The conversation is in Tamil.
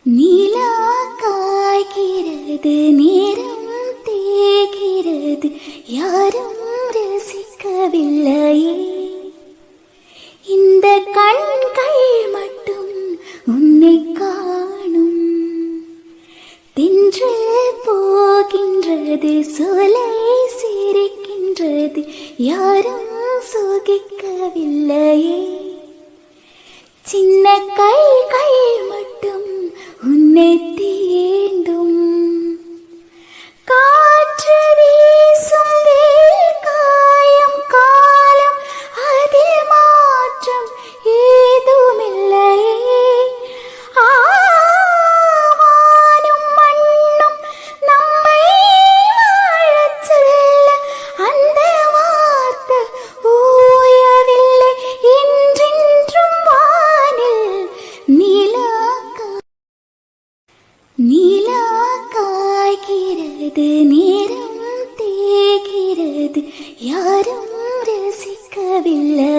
நீலா காய்கிறது, நேரம் தேய்கிறது, யாரும் ரசிக்கவில்லையே. இந்த கண்கள் மட்டும் உன்னை காணும். தென்றல் போகின்றது, சோலை சிரிக்கின்றது, யாரும் சுகிக்கவில்லையே. சின்ன கைகள் மட்டும் உன்னை தீண்டும். காற்று வீசும் வேல் காயம் காலம், அதில் மாற்றம் ஏதுமில்லையே. ஆவானும் மண்ணும் நம்மை வாழச் சொல்ல, அந்த வார்த்தை ஓயவில்லை என்றென்றும் வானில். நீலா காய்கிறது, நேரம் தேய்கிறது, யாரும் ரசிக்கவில்லை.